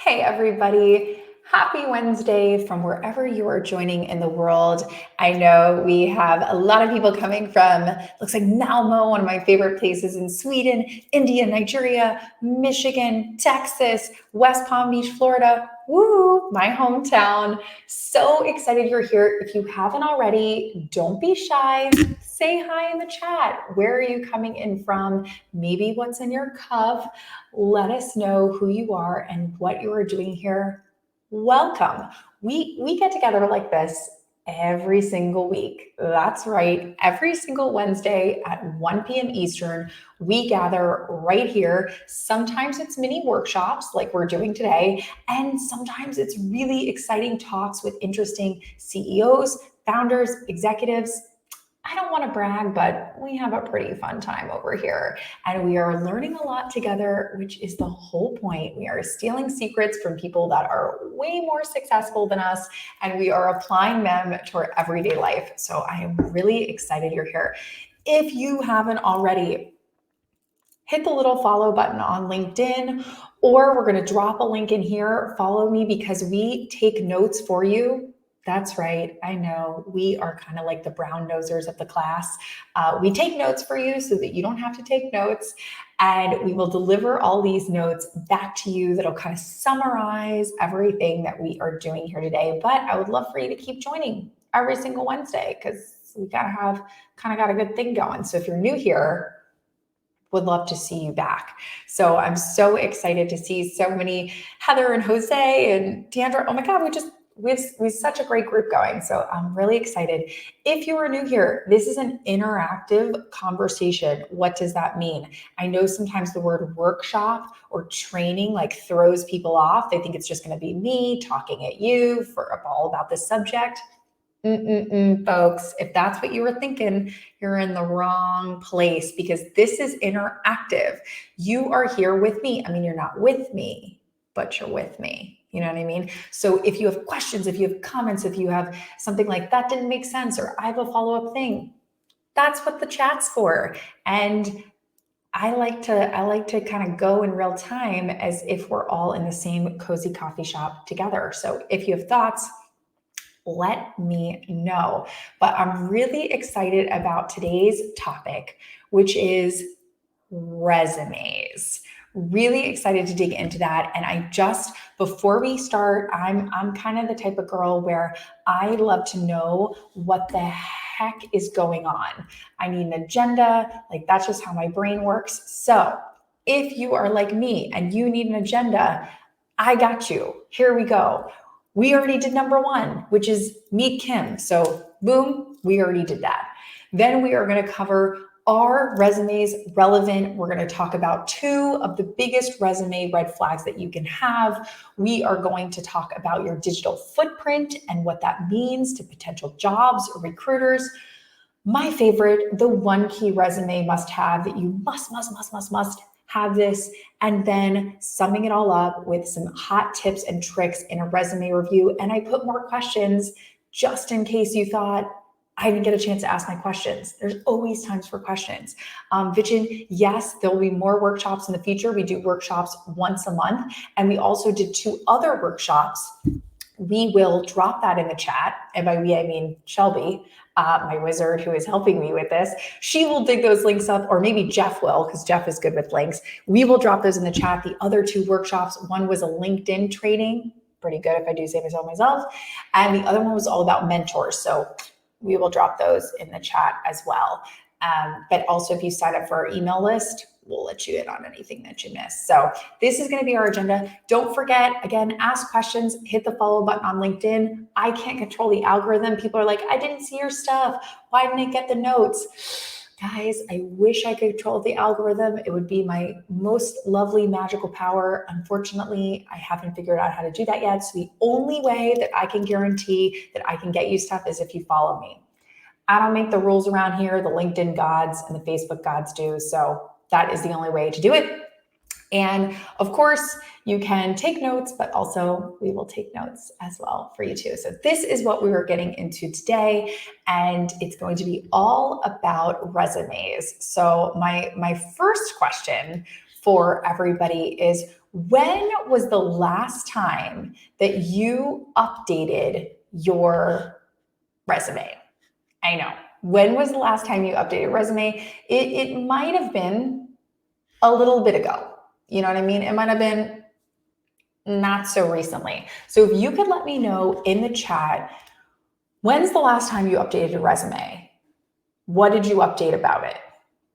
Hey, everybody. Happy Wednesday from wherever you are joining in the world. I know we have a lot of people coming from, looks like Malmo, one of my favorite places in Sweden, India, Nigeria, Michigan, Texas, West Palm Beach, Florida. Woo, my hometown. So excited you're here. If you haven't already, don't be shy. Say hi in the chat. Where are you coming in from? Maybe what's in your cup. Let us know who you are and what you are doing here. Welcome. We get together like this every single week. That's right. Every single Wednesday at 1 p.m. Eastern, we gather right here. Sometimes it's mini workshops like we're doing today, and sometimes it's really exciting talks with interesting CEOs, founders, executives. I don't want to brag, but we have a pretty fun time over here. And we are learning a lot together, which is the whole point. We are stealing secrets from people that are way more successful than us, and we are applying them to our everyday life. So I am really excited you're here. If you haven't already, hit the little follow button on LinkedIn, or we're going to drop a link in here. Follow me because we take notes for you. That's right. I know we are kind of like the brown nosers of the class. We take notes for you so that you don't have to take notes. And we will deliver all these notes back to you that'll kind of summarize everything that we are doing here today. But I would love for you to keep joining every single Wednesday because we got a good thing going. So if you're new here, would love to see you back. So I'm so excited to see so many Heather and Jose and Deandra. Oh my God, we have such a great group going. So I'm really excited. If you are new here, this is an interactive conversation. What does that mean? I know sometimes the word workshop or training like throws people off. They think it's just going to be me talking at you for all about this subject. Folks, if that's what you were thinking, you're in the wrong place because this is interactive. You are here with me. I mean, you're not with me, but you're with me. You know what I mean? So if you have questions, if you have comments, if you have something like that didn't make sense, or I have a follow-up thing, that's what the chat's for. And I like to kind of go in real time as if we're all in the same cozy coffee shop together. So if you have thoughts, let me know. But I'm really excited about today's topic, which is resumes. Really excited to dig into that. And before we start, I'm kind of the type of girl where I love to know what the heck is going on. I need an agenda. Like that's just how my brain works. So if you are like me and you need an agenda, I got you. Here we go. We already did number one, which is meet Kim. So boom, we already did that. Then we are going to cover, are resumes relevant? We're going to talk about two of the biggest resume red flags that you can have. We are going to talk about your digital footprint and what that means to potential jobs or recruiters. My favorite, the one key resume must have that you must have this, and then summing it all up with some hot tips and tricks in a resume review. And I put more questions just in case you thought I didn't get a chance to ask my questions. There's always times for questions. Vichin, yes, there'll be more workshops in the future. We do workshops once a month, and we also did 2 other workshops. We will drop that in the chat. And by we, I mean Shelby, my wizard who is helping me with this. She will dig those links up, or maybe Jeff will, because Jeff is good with links. We will drop those in the chat. The other 2 workshops, one was a LinkedIn training, pretty good if I do say so myself. And the other one was all about mentors. So we will drop those in the chat as well. But also if you sign up for our email list, we'll let you in on anything that you miss. So this is going to be our agenda. Don't forget, again, ask questions, hit the follow button on LinkedIn. I can't control the algorithm. People are like, I didn't see your stuff. Why didn't I get the notes? Guys, I wish I could control the algorithm. It would be my most lovely magical power. Unfortunately, I haven't figured out how to do that yet. So the only way that I can guarantee that I can get you stuff is if you follow me. I don't make the rules around here. The LinkedIn gods and the Facebook gods do. So that is the only way to do it. And of course, you can take notes, but also we will take notes as well for you too. So this is what we were getting into today, and it's going to be all about resumes. So my first question for everybody is, When was the last time that you updated your resume? I know. When was the last time you updated your resume? It might have been a little bit ago. You know what I mean? It might have been not so recently. So if you could let me know in the chat, when's the last time you updated your resume? What did you update about it?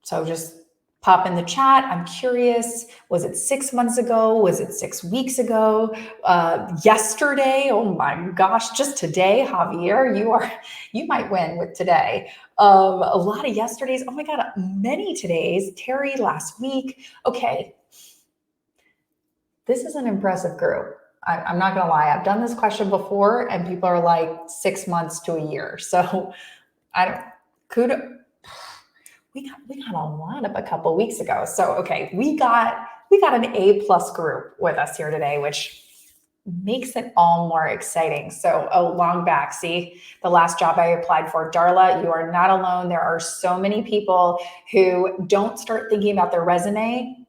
So just pop in the chat. I'm curious. Was it 6 months ago? Was it 6 weeks ago? Yesterday? Oh my gosh! Just today, Javier, you might win with today. A lot of yesterdays. Oh my God, many todays. Terry, last week. Okay, this is an impressive group. I'm not gonna lie. I've done this question before, and people are like 6 months to a year. So I don't. Kudos. We got a lot up a couple weeks ago. So okay, we got an A+ group with us here today, which makes it all more exciting. So long back, see the last job I applied for, Darla, you are not alone. There are so many people who don't start thinking about their resume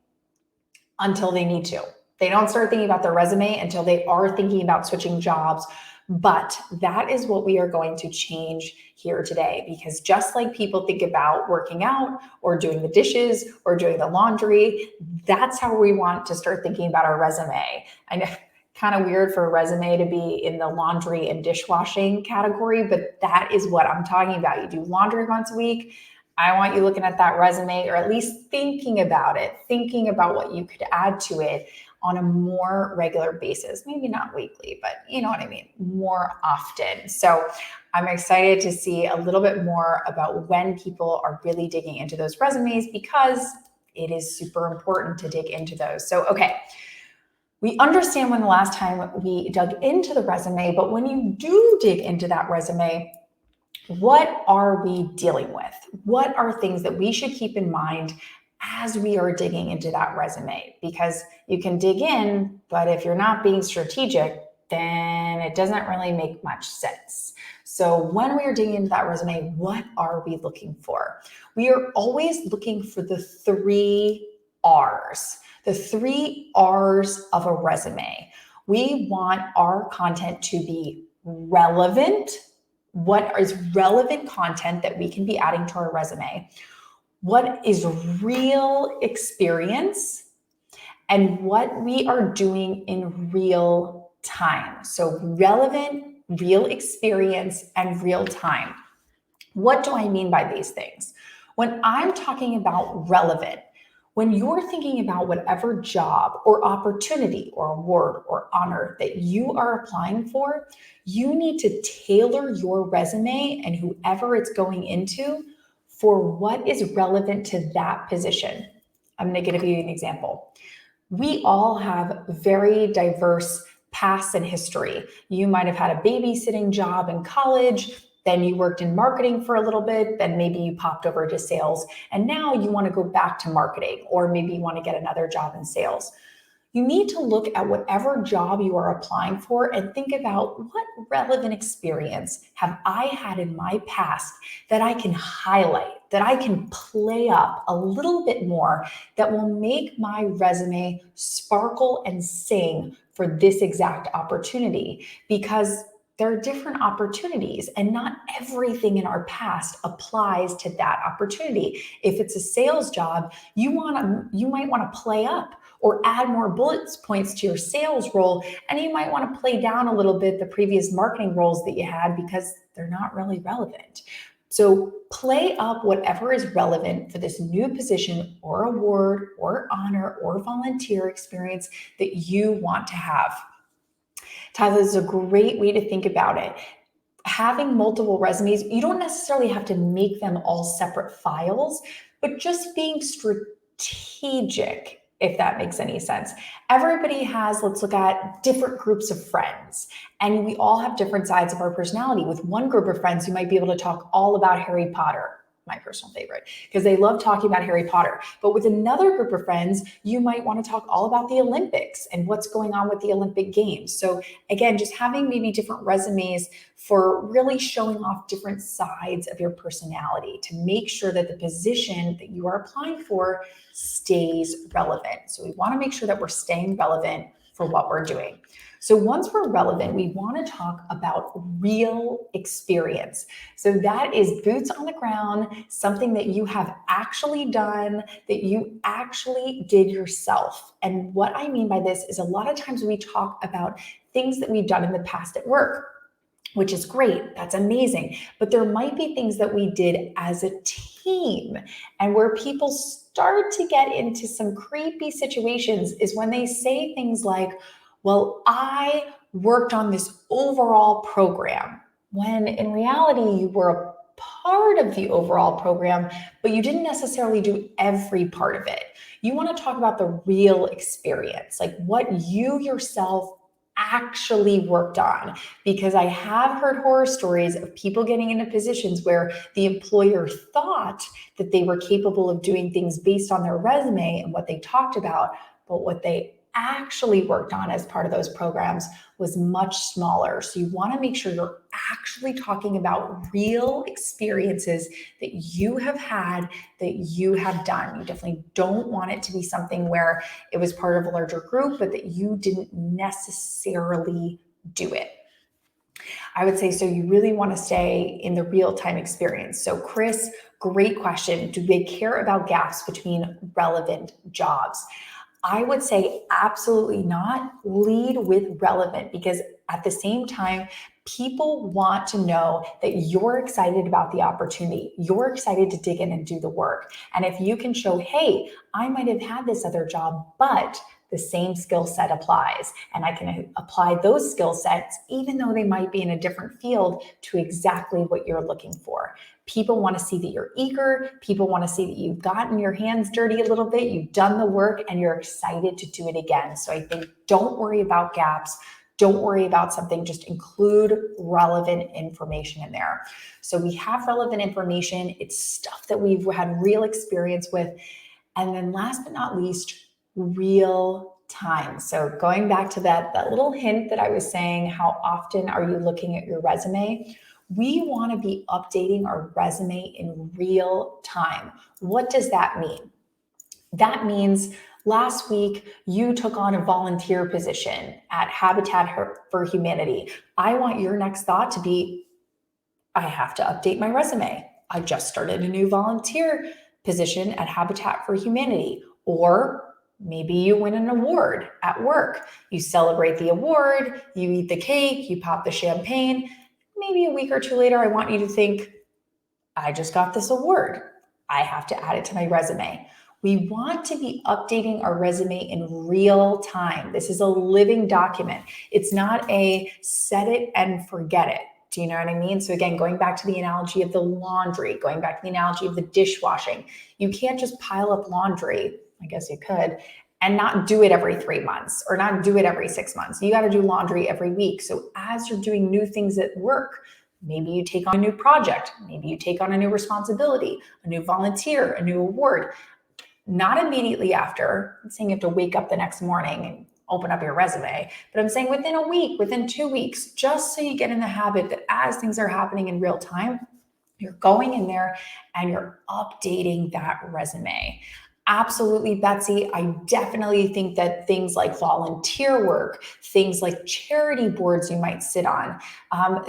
until they need to. They don't start thinking about their resume until they are thinking about switching jobs. But that is what we are going to change here today, because just like people think about working out or doing the dishes or doing the laundry, that's how we want to start thinking about our resume. I know, kind of weird for a resume to be in the laundry and dishwashing category, but that is what I'm talking about. You do laundry once a week. I want you looking at that resume, or at least thinking about it, thinking about what you could add to it on a more regular basis, maybe not weekly, but you know what I mean, more often. So I'm excited to see a little bit more about when people are really digging into those resumes, because it is super important to dig into those. So, okay, we understand when the last time we dug into the resume, but when you do dig into that resume, what are we dealing with? What are things that we should keep in mind as we are digging into that resume? Because you can dig in, but if you're not being strategic, then it doesn't really make much sense. So when we are digging into that resume, what are we looking for? We are always looking for the 3 R's, the 3 R's of a resume. We want our content to be relevant. What is relevant content that we can be adding to our resume? What is real experience, and what we are doing in real time. So relevant, real experience, and real time. What do I mean by these things? When I'm talking about relevant, when you're thinking about whatever job or opportunity or award or honor that you are applying for, you need to tailor your resume and whoever it's going into for what is relevant to that position. I'm going to give you an example. We all have very diverse pasts and history. You might have had a babysitting job in college, then you worked in marketing for a little bit, then maybe you popped over to sales, and now you want to go back to marketing, or maybe you want to get another job in sales. You need to look at whatever job you are applying for and think about, what relevant experience have I had in my past that I can highlight, that I can play up a little bit more, that will make my resume sparkle and sing for this exact opportunity. Because there are different opportunities, and not everything in our past applies to that opportunity. If it's a sales job, you might want to play up or add more bullet points to your sales role, and you might want to play down a little bit the previous marketing roles that you had, because they're not really relevant. So play up whatever is relevant for this new position or award or honor or volunteer experience that you want to have. Tyler, this is a great way to think about it. Having multiple resumes, you don't necessarily have to make them all separate files, but just being strategic, if that makes any sense. Everybody has, let's look at different groups of friends, and we all have different sides of our personality. With one group of friends, you might be able to talk all about Harry Potter. my personal favorite, because they love talking about Harry Potter. But with another group of friends, you might want to talk all about the Olympics and what's going on with the Olympic Games. So again, just having maybe different resumes for really showing off different sides of your personality to make sure that the position that you are applying for stays relevant. So we want to make sure that we're staying relevant for what we're doing. So once we're relevant, we want to talk about real experience. So that is boots on the ground, something that you have actually done, that you actually did yourself. And what I mean by this is a lot of times we talk about things that we've done in the past at work, which is great. That's amazing. But there might be things that we did as a team, and where people start to get into some creepy situations is when they say things like, well, I worked on this overall program, when in reality, you were a part of the overall program, but you didn't necessarily do every part of it. You want to talk about the real experience, like what you yourself actually worked on, because I have heard horror stories of people getting into positions where the employer thought that they were capable of doing things based on their resume and what they talked about, but what they actually worked on as part of those programs was much smaller. So you want to make sure you're actually talking about real experiences that you have had, that you have done. You definitely don't want it to be something where it was part of a larger group, but that you didn't necessarily do it. I would say, so you really want to stay in the real-time experience. So Chris, great question. Do they care about gaps between relevant jobs? I would say absolutely not. Lead with relevant, because at the same time, people want to know that you're excited about the opportunity. You're excited to dig in and do the work. And if you can show, hey, I might have had this other job, but the same skill set applies, and I can apply those skill sets, even though they might be in a different field, to exactly what you're looking for. People want to see that you're eager. People want to see that you've gotten your hands dirty a little bit, you've done the work, and you're excited to do it again. So I think don't worry about gaps. Don't worry about something, just include relevant information in there. So we have relevant information. It's stuff that we've had real experience with. And then last but not least, real time. So going back to that little hint that I was saying, how often are you looking at your resume? We want to be updating our resume in real time. What does that mean? That means last week you took on a volunteer position at Habitat for Humanity. I want your next thought to be, I have to update my resume. I just started a new volunteer position at Habitat for Humanity. Or maybe you win an award at work. You celebrate the award, you eat the cake, you pop the champagne. Maybe a week or two later, I want you to think, I just got this award. I have to add it to my resume. We want to be updating our resume in real time. This is a living document. It's not a set it and forget it. Do you know what I mean? So again, going back to the analogy of the laundry, going back to the analogy of the dishwashing, you can't just pile up laundry, I guess you could, and not do it every 3 months or not do it every 6 months. You got to do laundry every week. So as you're doing new things at work, maybe you take on a new project, maybe you take on a new responsibility, a new volunteer, a new award, not immediately after. I'm saying you have to wake up the next morning and open up your resume, but I'm saying within a week, within 2 weeks, just so you get in the habit that as things are happening in real time, you're going in there and you're updating that resume. Absolutely, Betsy. I definitely think that things like volunteer work, things like charity boards you might sit on,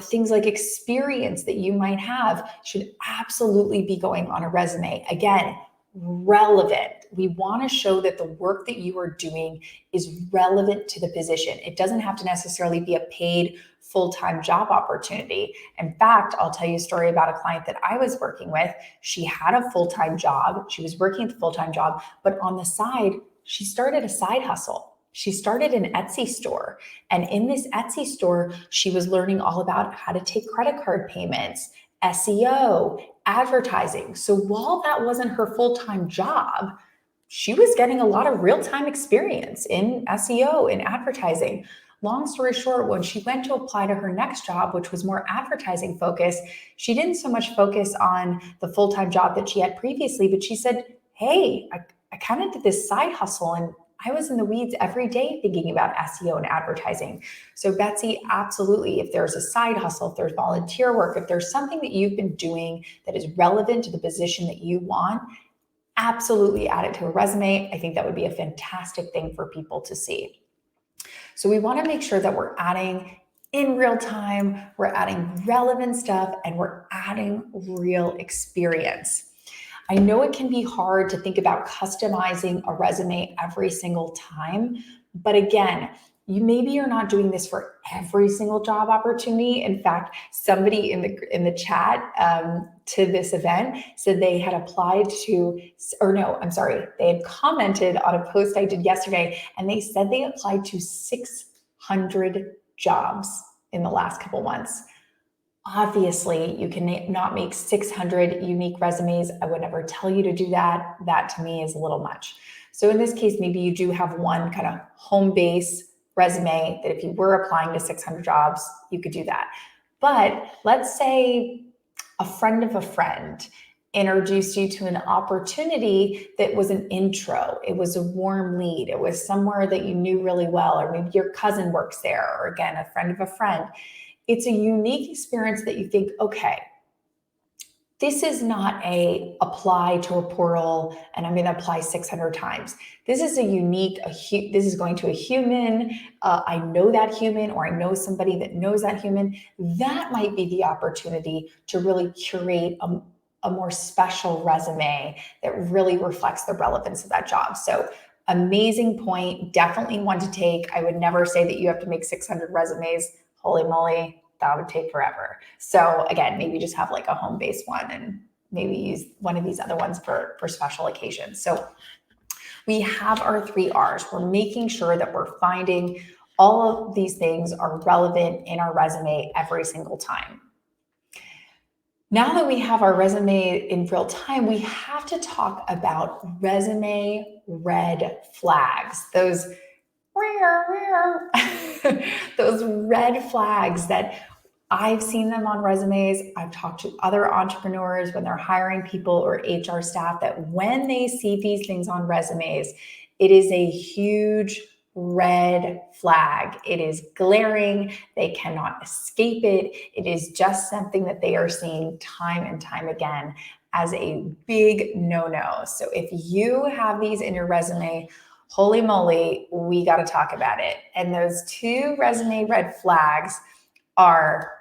things like experience that you might have should absolutely be going on a resume. Again, relevant. We want to show that the work that you are doing is relevant to the position. It doesn't have to necessarily be a paid full-time job opportunity. In fact, I'll tell you a story about a client that I was working with. She had a full-time job. She was working at the full-time job, but on the side, she started a side hustle. She started an Etsy store. And in this Etsy store, she was learning all about how to take credit card payments, SEO, advertising. So while that wasn't her full-time job, she was getting a lot of real-time experience in SEO and advertising. Long story short, when she went to apply to her next job, which was more advertising focused, she didn't so much focus on the full-time job that she had previously, but she said, hey, I kind of did this side hustle and I was in the weeds every day thinking about SEO and advertising. So Betsy, absolutely, if there's a side hustle, if there's volunteer work, if there's something that you've been doing that is relevant to the position that you want, absolutely add it to a resume. I think that would be a fantastic thing for people to see. So we want to make sure that we're adding in real time, we're adding relevant stuff, and we're adding real experience. I know it can be hard to think about customizing a resume every single time, but again, maybe you're not doing this for every single job opportunity. In fact, somebody in the chat to this event said they had applied to, or no, I'm sorry, they had commented on a post I did yesterday, and they said they applied to 600 jobs in the last couple months. Obviously, you can not make 600 unique resumes. I would never tell you to do that. That to me is a little much. So in this case, maybe you do have one kind of home base resume that if you were applying to 600 jobs, you could do that. But let's say a friend of a friend introduced you to an opportunity that was an intro. It was a warm lead. It was somewhere that you knew really well, or maybe your cousin works there, or again, a friend of a friend. It's a unique experience that you think, okay, this is not a apply to a portal and I'm going to apply 600 times. This is a unique, this is going to a human. I know that human, or I know somebody that knows that human. That might be the opportunity to really curate a more special resume that really reflects the relevance of that job. So amazing point. Definitely one to take. I would never say that you have to make 600 resumes. Holy moly, that would take forever. So again, maybe just have like a home-based one and maybe use one of these other ones for special occasions. So we have our 3 R's. We're making sure that we're finding all of these things are relevant in our resume every single time. Now that we have our resume in real time, we have to talk about resume red flags. Those those red flags that I've seen them on resumes. I've talked to other entrepreneurs when they're hiring people or HR staff that when they see these things on resumes, it is a huge red flag. It is glaring. They cannot escape it. It is just something that they are seeing time and time again as a big no-no. So if you have these in your resume, holy moly, we got to talk about it. And those 2 resume red flags are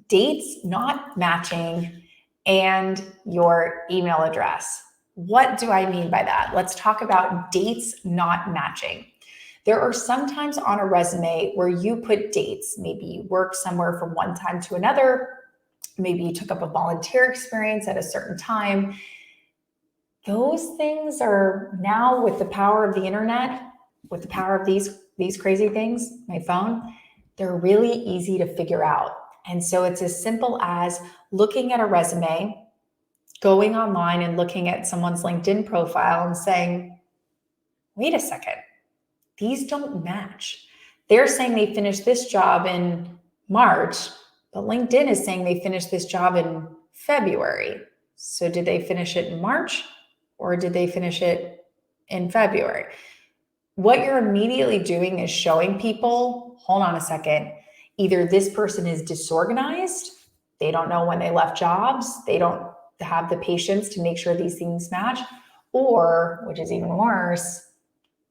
dates not matching and your email address. What do I mean by that? Let's talk about dates not matching. There are sometimes on a resume where you put dates. Maybe you work somewhere from one time to another. Maybe you took up a volunteer experience at a certain time. Those things are now, with the power of the internet, with the power of these crazy things, my phone, they're really easy to figure out. And so it's as simple as looking at a resume, going online and looking at someone's LinkedIn profile and saying, wait a second, these don't match. They're saying they finished this job in March, but LinkedIn is saying they finished this job in February. So did they finish it in March or did they finish it in February? What you're immediately doing is showing people, hold on a second, either this person is disorganized, they don't know when they left jobs, they don't have the patience to make sure these things match, or, which is even worse,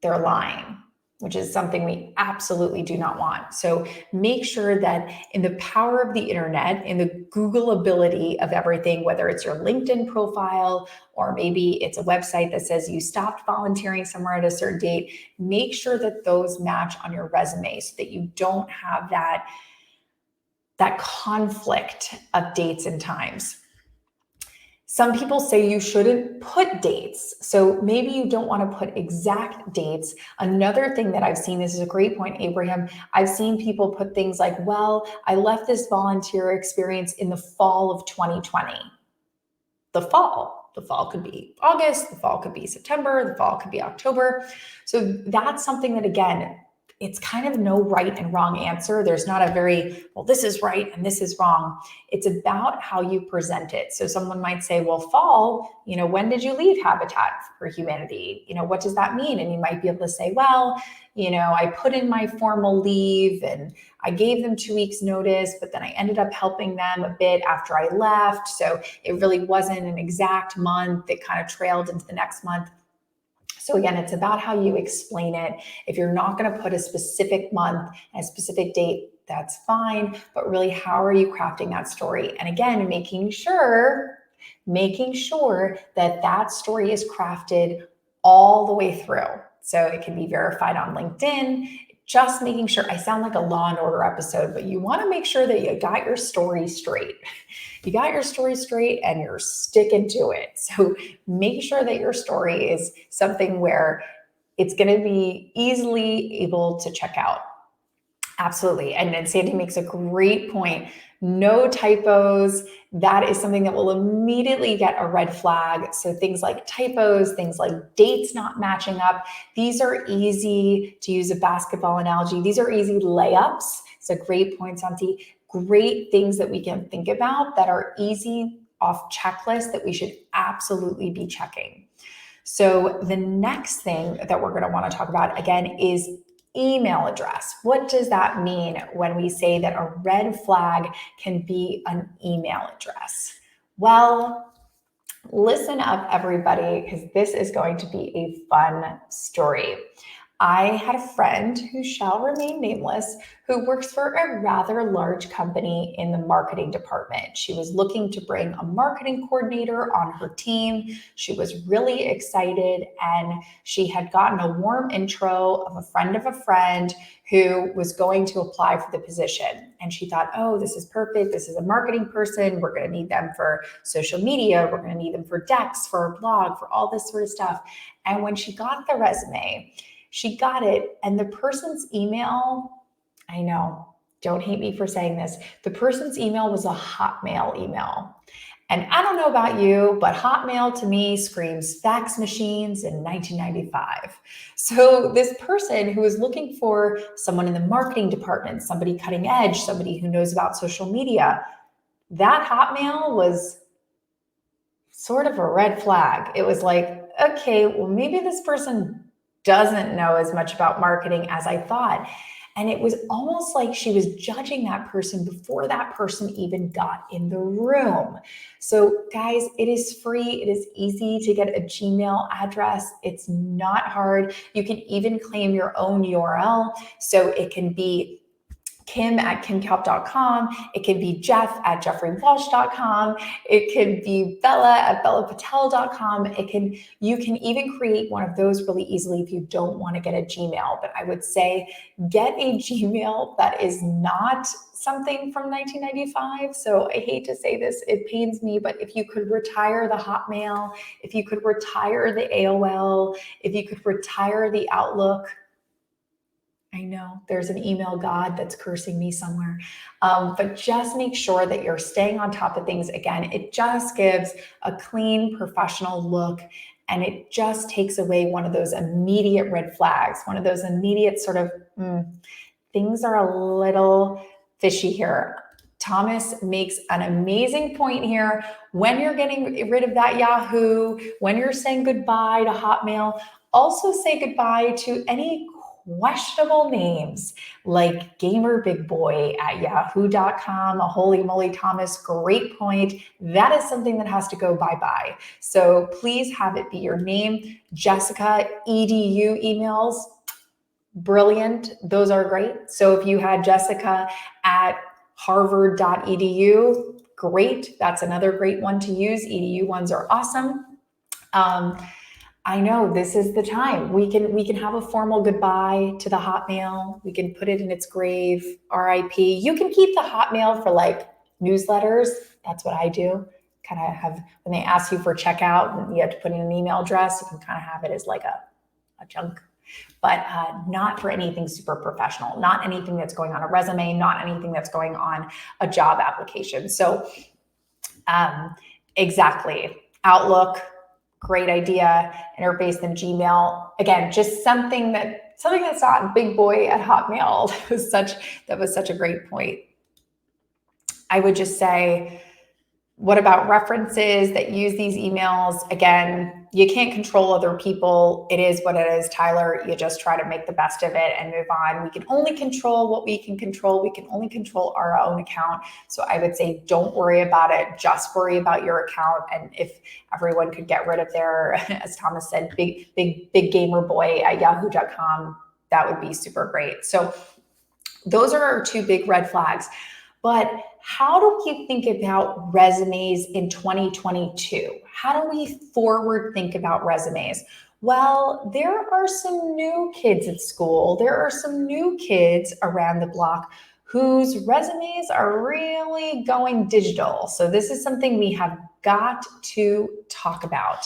they're lying, which is something we absolutely do not want. So make sure that in the power of the internet, in the Google ability of everything, whether it's your LinkedIn profile, or maybe it's a website that says you stopped volunteering somewhere at a certain date, make sure that those match on your resume so that you don't have that conflict of dates and times. Some people say you shouldn't put dates. So maybe you don't want to put exact dates. Another thing that I've seen, this is a great point, Abraham, I've seen people put things like, well, I left this volunteer experience in the fall of 2020. The fall could be August, the fall could be September, the fall could be October. So that's something that, again, it's kind of no right and wrong answer. There's not a very, well, this is right and this is wrong. It's about how you present it. So someone might say, well, fall, when did you leave Habitat for Humanity? What does that mean? And you might be able to say, well, I put in my formal leave and I gave them 2 weeks notice, but then I ended up helping them a bit after I left. So it really wasn't an exact month. It kind of trailed into the next month. So again, it's about how you explain it. If you're not going to put a specific month and a specific date, that's fine. But really, how are you crafting that story? And again, making sure that that story is crafted all the way through. So it can be verified on LinkedIn. Just making sure, I sound like a Law and Order episode, but you want to make sure that you got your story straight. You got your story straight and you're sticking to it. So make sure that your story is something where it's going to be easily able to check out. Absolutely. And Sandy makes a great point. No typos. That is something that will immediately get a red flag. So things like typos, things like dates not matching up. These are easy, to use a basketball analogy. These are easy layups. So great point, Santi. Great things that we can think about that are easy off checklist that we should absolutely be checking. So the next thing that we're going to want to talk about again is email address. What does that mean when we say that a red flag can be an email address? Well, listen up, everybody, because this is going to be a fun story. I had a friend who shall remain nameless who works for a rather large company in the marketing department. She was looking to bring a marketing coordinator on her team. She was really excited, and she had gotten a warm intro of a friend who was going to apply for the position. And she thought, oh, this is perfect. This is a marketing person. We're going to need them for social media. We're going to need them for decks, for a blog, for all this sort of stuff. And when she got the resume, she got it, and the person's email, I know, don't hate me for saying this, the person's email was a Hotmail email. And I don't know about you, but Hotmail to me screams fax machines in 1995. So this person who was looking for someone in the marketing department, somebody cutting edge, somebody who knows about social media, that Hotmail was sort of a red flag. It was like, okay, well, maybe this person doesn't know as much about marketing as I thought. And it was almost like she was judging that person before that person even got in the room. So guys, it is free. It is easy to get a Gmail address. It's not hard. You can even claim your own URL. So it can be Kim@kimkalp.com. It can be Jeff@jeffreywalsh.com. It can be Bella@bellapatel.com. You can even create one of those really easily if you don't want to get a Gmail. But I would say get a Gmail that is not something from 1995. So I hate to say this, it pains me, but if you could retire the Hotmail, if you could retire the AOL, if you could retire the Outlook, I know there's an email god that's cursing me somewhere, but just make sure that you're staying on top of things. Again, it just gives a clean, professional look, and it just takes away one of those immediate red flags, one of those immediate sort of, things are a little fishy here. Thomas makes an amazing point here. When you're getting rid of that Yahoo, when you're saying goodbye to Hotmail, also say goodbye to any questionable names like gamerbigboy@yahoo.com. A holy moly, Thomas, great point. That is something that has to go bye-bye. So please have it be your name. Jessica, EDU emails, brilliant. Those are great. So if you had Jessica@harvard.edu, great. That's another great one to use. EDU ones are awesome. I know this is the time. We can have a formal goodbye to the Hotmail. We can put it in its grave, RIP. You can keep the Hotmail for like newsletters. That's what I do. Kind of have, when they ask you for checkout and you have to put in an email address, you can kind of have it as like a junk, but not for anything super professional, not anything that's going on a resume, not anything that's going on a job application. So exactly. Outlook, great idea. Interface than Gmail. Again, just something that something that's not big boy at Hotmail. That was such a great point. I would just say, what about references that use these emails? Again, you can't control other people. It is what it is, Tyler. You just try to make the best of it and move on. We can only control what we can control. We can only control our own account. So I would say, don't worry about it. Just worry about your account. And if everyone could get rid of their, as Thomas said, big gamer boy at yahoo.com, that would be super great. So those are our two big red flags. But how do we think about resumes in 2022? How do we forward think about resumes? Well, there are some new kids at school. There are some new kids around the block whose resumes are really going digital. So this is something we have got to talk about.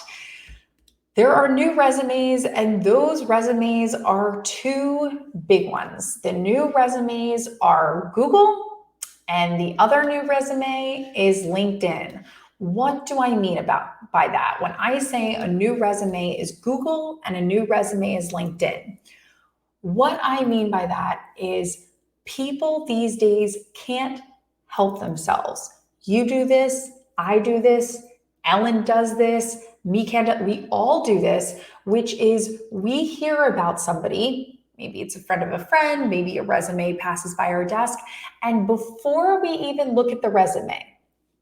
There are new resumes, and those resumes are two big ones. The new resumes are Google, and the other new resume is LinkedIn. What do I mean by that? When I say a new resume is Google and a new resume is LinkedIn, what I mean by that is people these days can't help themselves. You do this, I do this, Ellen does this, we all do this, which is we hear about somebody. Maybe it's a friend of a friend, maybe a resume passes by our desk. And before we even look at the resume,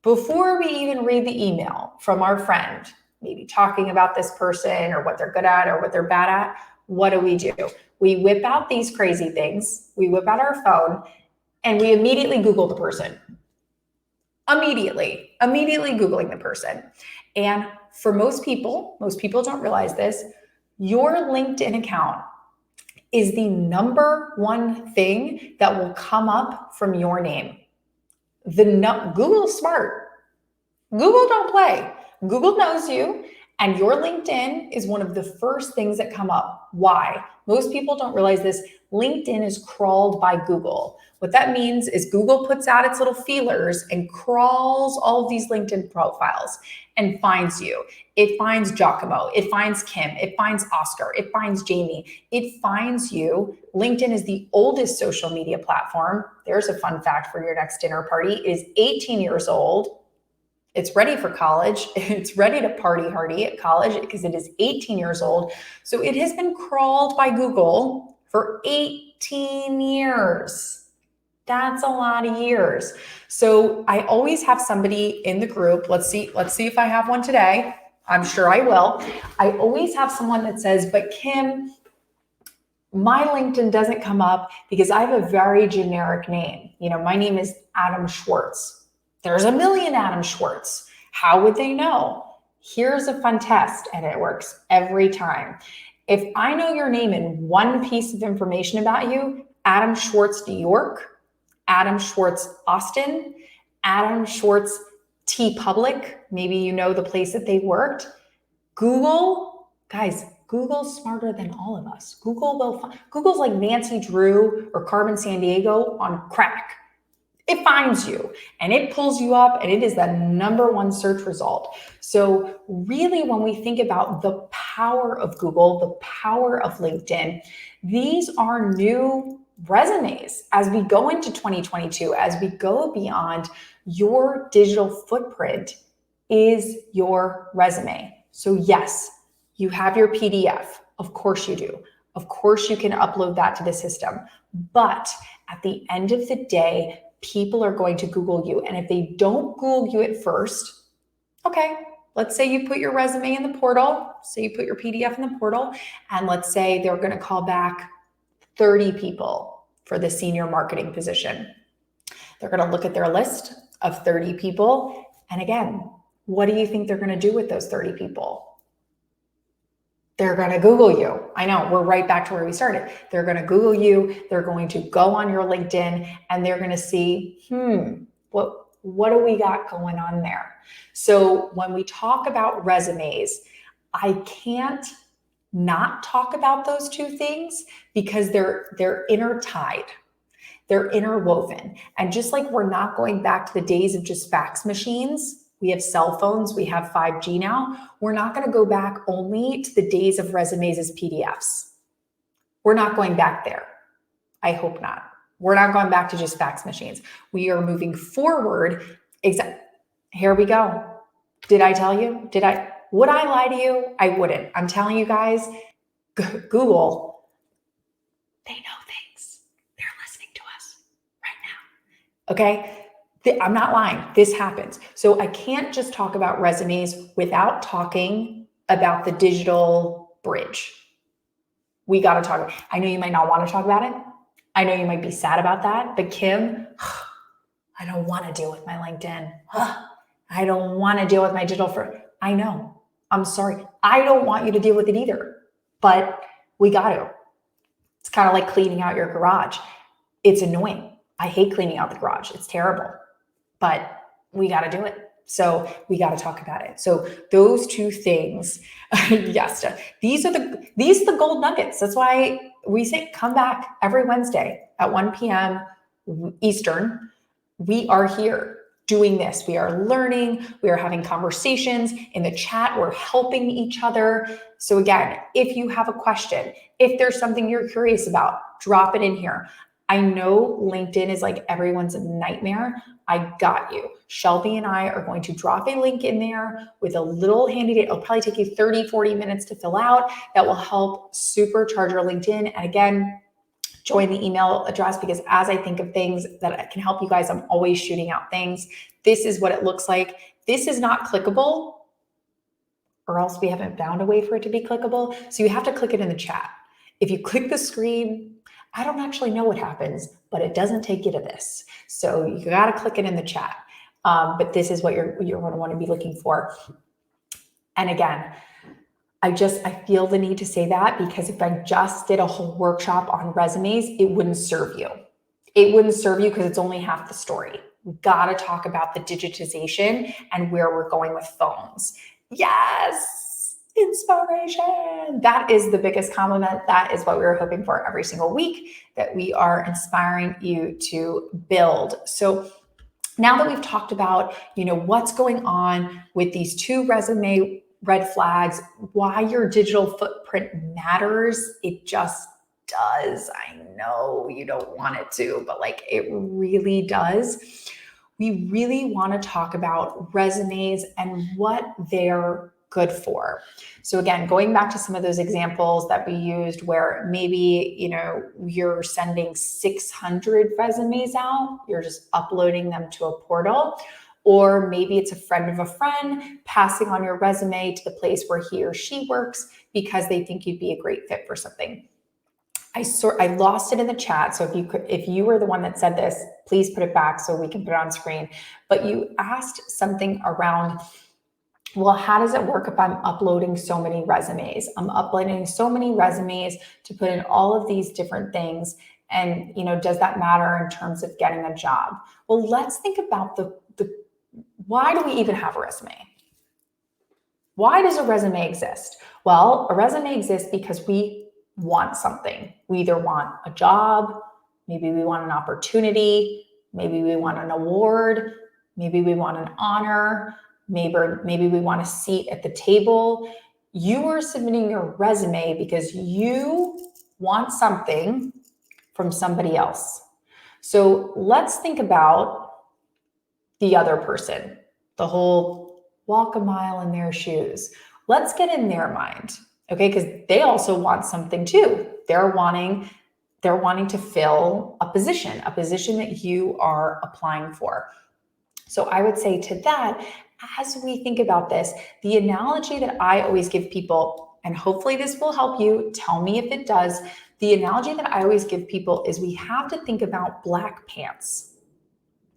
before we even read the email from our friend, maybe talking about this person or what they're good at or what they're bad at, what do? We whip out these crazy things, we whip out our phone, and we immediately Google the person. Immediately Googling the person. And for most people don't realize this, your LinkedIn account is the number one thing that will come up from your name. Google's smart. Google don't play. Google knows you, and your LinkedIn is one of the first things that come up. Why? Most people don't realize this. LinkedIn is crawled by Google. What that means is Google puts out its little feelers and crawls all of these LinkedIn profiles and finds you. It finds Giacomo, it finds Kim, it finds Oscar, it finds Jamie, it finds you. LinkedIn is the oldest social media platform. There's a fun fact for your next dinner party. It is 18 years old. It's ready for college. It's ready to party hardy at college because it is 18 years old. So it has been crawled by Google for 18 years. That's a lot of years. So I always have somebody in the group. Let's see if I have one today. I'm sure I will. I always have someone that says, but Kim, my LinkedIn doesn't come up because I have a very generic name. My name is Adam Schwartz. There's a million Adam Schwartz. How would they know? Here's a fun test, and it works every time. If I know your name and one piece of information about you, Adam Schwartz, New York, Adam Schwartz, Austin, Adam Schwartz, T Public, maybe you know the place that they worked. Google, guys, Google's smarter than all of us. Google's like Nancy Drew or Carmen Sandiego on crack. It finds you and it pulls you up, and it is the number one search result. So really, when we think about the power of Google, the power of LinkedIn, these are new resumes as we go into 2022, as we go beyond. Your digital footprint is your resume. So yes, you have your PDF. Of course you do. Of course you can upload that to the system. But at the end of the day, people are going to Google you. And if they don't Google you at first, okay, let's say you put your resume in the portal, say you put your PDF in the portal, and let's say they're going to call back 30 people for the senior marketing position. They're going to look at their list of 30 people. And again, what do you think they're going to do with those 30 people? They're going to Google you. I know, we're right back to where we started. They're going to Google you. They're going to go on your LinkedIn, and they're going to see, what do we got going on there? So when we talk about resumes, I can't not talk about those two things because they're intertied. They're interwoven. And just like we're not going back to the days of just fax machines, we have cell phones, we have 5G now. We're not going to go back only to the days of resumes as PDFs. We're not going back there. I hope not. We're not going back to just fax machines. We are moving forward. Here we go. Did I tell you? Would I lie to you? I wouldn't. I'm telling you guys, Google, they know things. They're listening to us right now. Okay? I'm not lying. This happens. So I can't just talk about resumes without talking about the digital bridge. We got to talk. I know you might not want to talk about it. I know you might be sad about that, but Kim, I don't want to deal with my LinkedIn. I don't want to deal with my digital. I know. I'm sorry. I don't want you to deal with it either, but we got to. It's kind of like cleaning out your garage. It's annoying. I hate cleaning out the garage. It's terrible, but we got to do it. So we got to talk about it. So those two things, yes, these are the gold nuggets. That's why we say come back every Wednesday at 1 p.m. Eastern. We are here doing this. We are learning. We are having conversations in the chat. We're helping each other. So again, if you have a question, if there's something you're curious about, drop it in here. I know LinkedIn is like everyone's nightmare. I got you. Shelby and I are going to drop a link in there with a little handy date. It'll probably take you 30, 40 minutes to fill out. That will help supercharge your LinkedIn. And again, join the email address, because as I think of things that can help you guys, I'm always shooting out things. This is what it looks like. This is not clickable, or else we haven't found a way for it to be clickable. So you have to click it in the chat. If you click the screen, I don't actually know what happens, but it doesn't take you to this. So you got to click it in the chat. But this is what you're going to want to be looking for. And again, I feel the need to say that, because if I just did a whole workshop on resumes, it wouldn't serve you. It wouldn't serve you because it's only half the story. We got to talk about the digitization and where we're going with phones. Yes, inspiration. That is the biggest compliment. That is what we were hoping for every single week, that we are inspiring you to build. So now that we've talked about, what's going on with these two resume red flags, why your digital footprint matters, it just does. I know you don't want it to, but it really does. We really want to talk about resumes and what they're good for. So again, going back to some of those examples that we used where maybe, you're sending 600 resumes out, you're just uploading them to a portal, or maybe it's a friend of a friend passing on your resume to the place where he or she works because they think you'd be a great fit for something. I lost it in the chat. So if you were the one that said this, please put it back so we can put it on screen. But you asked something around, well, how does it work if I'm uploading so many resumes? I'm uploading so many resumes to put in all of these different things. And, does that matter in terms of getting a job? Well, let's think about why do we even have a resume? Why does a resume exist? Well, a resume exists because we want something. We either want a job, maybe we want an opportunity, maybe we want an award, maybe we want an honor, maybe we want a seat at the table. You are submitting your resume because you want something from somebody else. So let's think about the other person, the whole walk a mile in their shoes. Let's get in their mind, okay? Because they also want something too. They're wanting to fill a position that you are applying for. So I would say to that, as we think about this, the analogy that I always give people, and hopefully this will help you, tell me if it does. The analogy that I always give people is we have to think about black pants.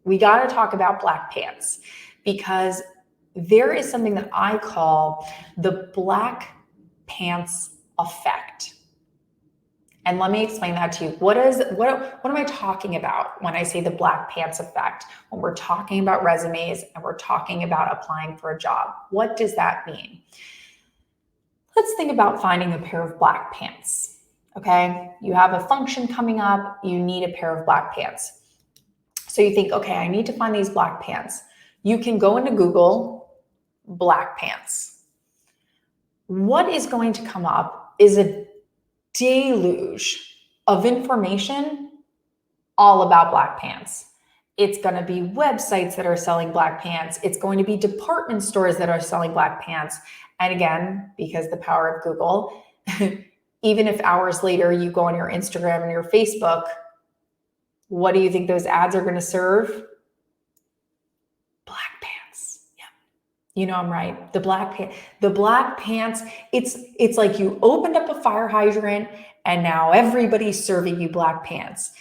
We got to talk about black pants, because there is something that I call the black pants effect. And let me explain that to you. What am I talking about when I say the black pants effect? When we're talking about resumes and we're talking about applying for a job, what does that mean? Let's think about finding a pair of black pants. Okay, you have a function coming up, you need a pair of black pants. So you think, okay, I need to find these black pants. You can go into Google, black pants. What is going to come up is a deluge of information all about black pants. It's going to be websites that are selling black pants. It's going to be department stores that are selling black pants. And again, because the power of Google, even if hours later you go on your Instagram and your Facebook, what do you think those ads are going to serve? Black pants. Yeah. You know I'm right. The black pants, it's like you opened up a fire hydrant and now everybody's serving you black pants.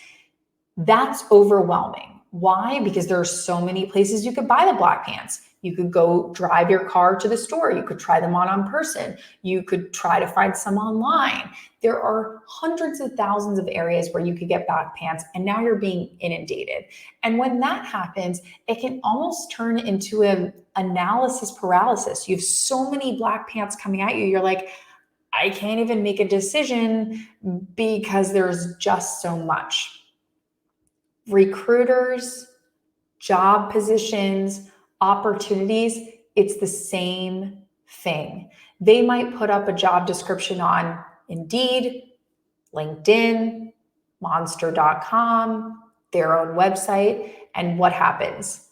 That's overwhelming. Why? Because there are so many places you could buy the black pants. You could go drive your car to the store. You could try them on person. You could try to find some online. There are hundreds of thousands of areas where you could get black pants, and now you're being inundated. And when that happens, it can almost turn into an analysis paralysis. You have so many black pants coming at you. You're like, I can't even make a decision because there's just so much. Recruiters, job positions, opportunities, it's the same thing. They might put up a job description on Indeed, LinkedIn, Monster.com, their own website, and what happens?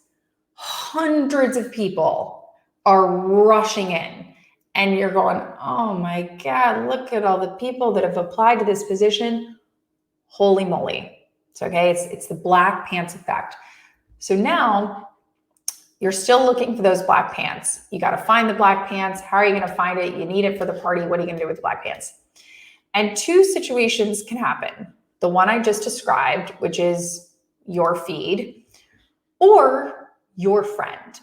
Hundreds of people are rushing in, and you're going, oh my God, look at all the people that have applied to this position. Holy moly. So, okay, it's the black pants effect. So now you're still looking for those black pants. You got to find the black pants. How are you going to find it? You need it for the party. What are you going to do with the black pants? And two situations can happen. The one I just described, which is your feed, or your friend.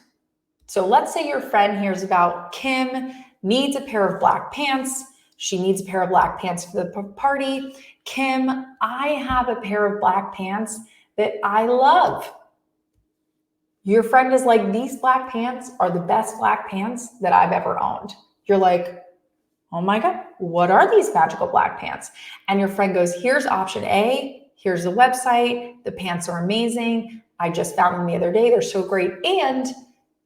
So let's say your friend hears about Kim needs a pair of black pants. She needs a pair of black pants for the party. Kim, I have a pair of black pants that I love. Your friend is like, these black pants are the best black pants that I've ever owned. You're like, oh my God, what are these magical black pants? And your friend goes, here's option A. Here's the website. The pants are amazing. I just found them the other day. They're so great. And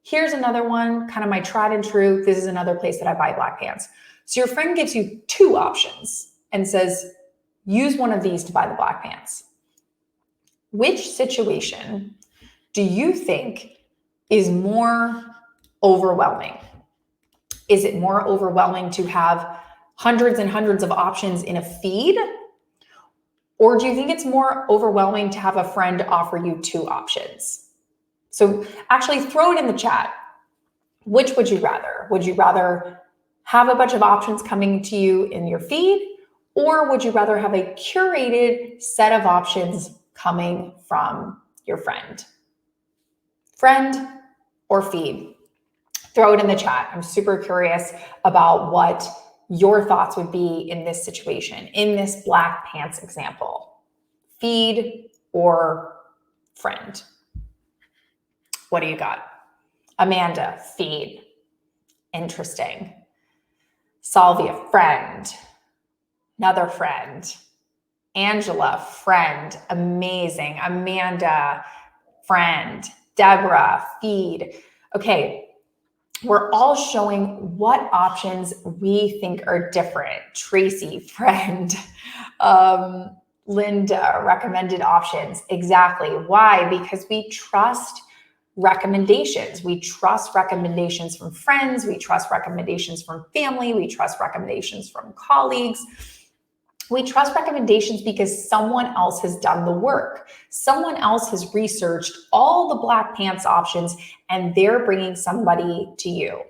here's another one, kind of my tried and true. This is another place that I buy black pants. So your friend gives you two options and says, use one of these to buy the black pants. Which situation do you think is more overwhelming? Is it more overwhelming to have hundreds and hundreds of options in a feed? Or do you think it's more overwhelming to have a friend offer you two options? So actually throw it in the chat. Which would you rather? Would you rather have a bunch of options coming to you in your feed? Or would you rather have a curated set of options coming from your friend? Friend or feed? Throw it in the chat. I'm super curious about what your thoughts would be in this situation, in this black pants example. Feed or friend? What do you got? Amanda, feed. Interesting. Salvia, friend. Another friend. Angela, friend. Amazing. Amanda, friend. Deborah, feed. Okay, we're all showing what options we think are different. Tracy, friend. Linda, recommended options. Exactly. Why? Because we trust recommendations. We trust recommendations from friends. We trust recommendations from family. We trust recommendations from colleagues. We trust recommendations because someone else has done the work. Someone else has researched all the black pants options and they're bringing somebody to you.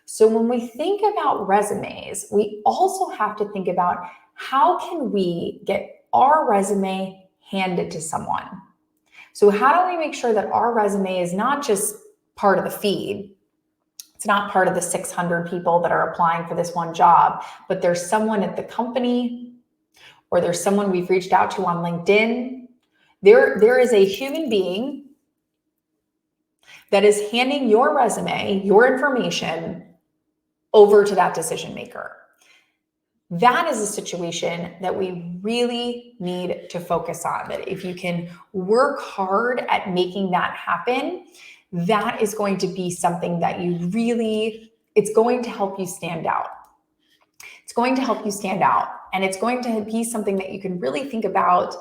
So when we think about resumes, we also have to think about how can we get our resume handed to someone? So how do we make sure that our resume is not just part of the feed? It's not part of the 600 people that are applying for this one job, but there's someone at the company or there's someone we've reached out to on LinkedIn. There is a human being that is handing your resume, your information over to that decision maker. That is a situation that we really need to focus on. That if you can work hard at making that happen, that is going to be something that it's going to help you stand out. It's going to help you stand out. And it's going to be something that you can really think about.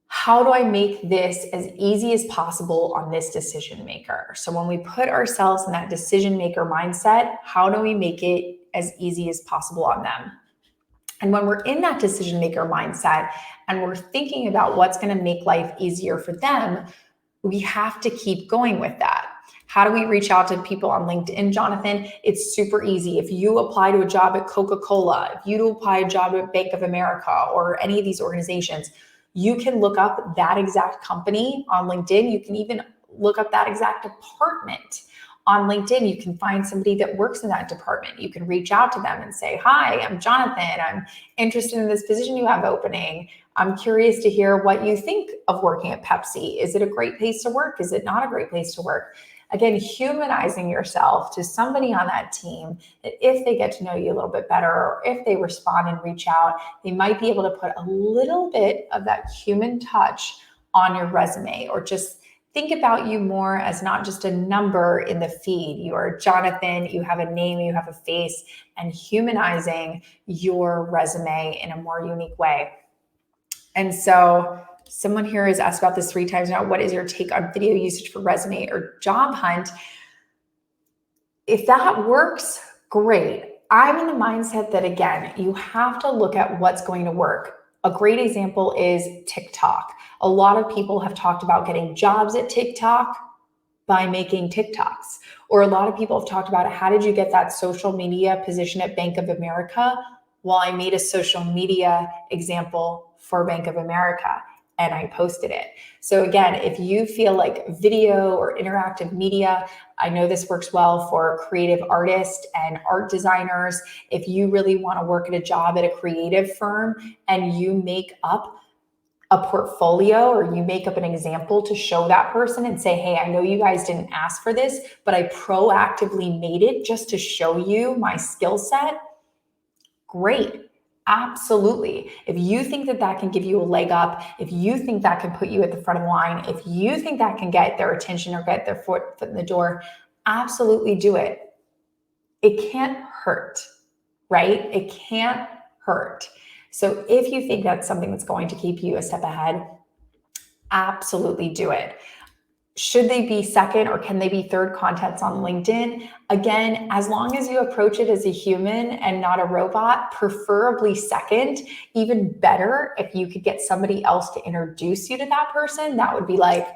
How do I make this as easy as possible on this decision maker? So when we put ourselves in that decision maker mindset, how do we make it as easy as possible on them? And when we're in that decision maker mindset and we're thinking about what's going to make life easier for them, we have to keep going with that. How do we reach out to people on LinkedIn, Jonathan? It's super easy. If you apply to a job at Coca-Cola, if you apply a job at Bank of America or any of these organizations, you can look up that exact company on LinkedIn. You can even look up that exact department on LinkedIn. You can find somebody that works in that department. You can reach out to them and say, hi, I'm Jonathan. I'm interested in this position you have opening. I'm curious to hear what you think of working at Pepsi. Is it a great place to work? Is it not a great place to work? Again, humanizing yourself to somebody on that team that if they get to know you a little bit better, or if they respond and reach out, they might be able to put a little bit of that human touch on your resume, or just think about you more as not just a number in the feed. You are Jonathan, you have a name, you have a face, and humanizing your resume in a more unique way. And so someone here has asked about this 3 times now. What is your take on video usage for resume or job hunt? If that works, great. I'm in the mindset that, again, you have to look at what's going to work. A great example is TikTok. A lot of people have talked about getting jobs at TikTok by making TikToks. Or a lot of people have talked about, how did you get that social media position at Bank of America? Well, I made a social media example for Bank of America and I posted it. So again, if you feel like video or interactive media, I know this works well for creative artists and art designers. If you really want to work at a job at a creative firm and you make up a portfolio or you make up an example to show that person and say, hey, I know you guys didn't ask for this, but I proactively made it just to show you my skill set, great. Absolutely. If you think that that can give you a leg up, if you think that can put you at the front of the line, if you think that can get their attention or get their foot in the door, absolutely do it. It can't hurt, right? It can't hurt. So if you think that's something that's going to keep you a step ahead, absolutely do it. Should they be second or can they be third contacts on LinkedIn? Again, as long as you approach it as a human and not a robot, preferably second. Even better if you could get somebody else to introduce you to that person, that would be like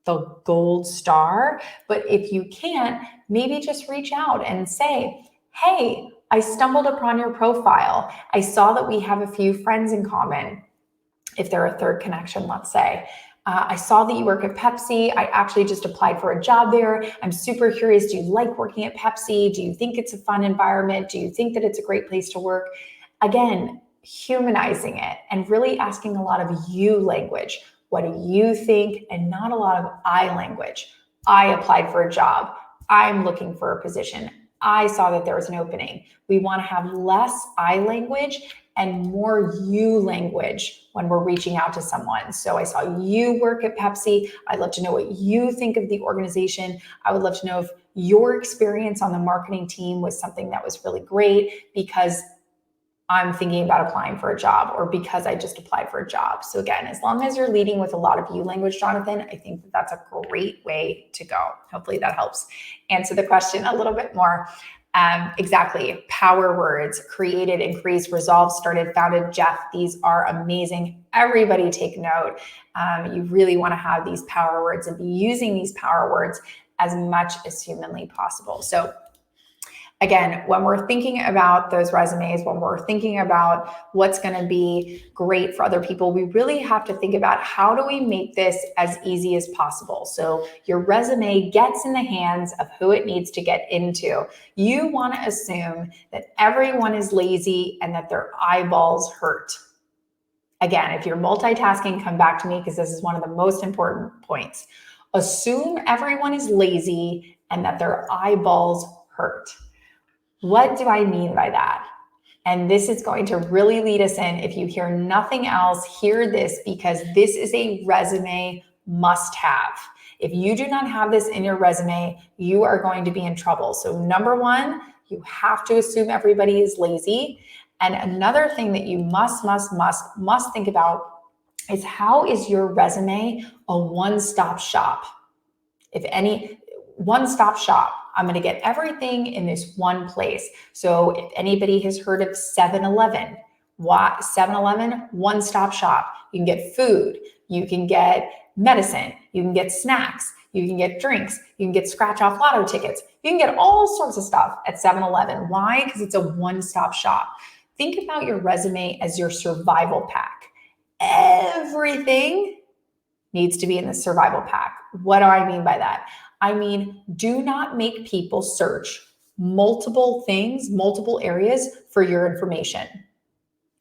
the gold star. But if you can't, maybe just reach out and say, hey, I stumbled upon your profile. I saw that we have a few friends in common. If they're a third connection, let's say. I saw that you work at Pepsi. I actually just applied for a job there. I'm super curious. Do you like working at Pepsi? Do you think it's a fun environment? Do you think that it's a great place to work? Again, humanizing it and really asking a lot of you language. What do you think? And not a lot of I language. I applied for a job. I'm looking for a position. I saw that there was an opening. We want to have less I language and more you language when we're reaching out to someone. So I saw you work at Pepsi. I'd love to know what you think of the organization. I would love to know if your experience on the marketing team was something that was really great because I'm thinking about applying for a job or because I just applied for a job. So again, as long as you're leading with a lot of you language, Jonathan, I think that that's a great way to go. Hopefully that helps answer the question a little bit more. Exactly. Power words: created, increased, resolved, started, founded. Jeff, these are amazing. Everybody take note. You really want to have these power words and be using these power words as much as humanly possible. So again, when we're thinking about those resumes, when we're thinking about what's going to be great for other people, we really have to think about how do we make this as easy as possible. So your resume gets in the hands of who it needs to get into. You want to assume that everyone is lazy and that their eyeballs hurt. Again, if you're multitasking, come back to me because this is one of the most important points. Assume everyone is lazy and that their eyeballs hurt. What do I mean by that? And this is going to really lead us in. If you hear nothing else, hear this because this is a resume must-have. If you do not have this in your resume, you are going to be in trouble. So number one, you have to assume everybody is lazy. And another thing that you must think about is, how is your resume a one-stop shop? If any, one-stop shop. I'm going to get everything in this one place. So if anybody has heard of 7-Eleven, 7-Eleven, one-stop shop. You can get food, you can get medicine, you can get snacks, you can get drinks, you can get scratch-off lotto tickets. You can get all sorts of stuff at 7-Eleven. Why? Because it's a one-stop shop. Think about your resume as your survival pack. Everything needs to be in the survival pack. What do I mean by that? I mean, do not make people search multiple things, multiple areas for your information.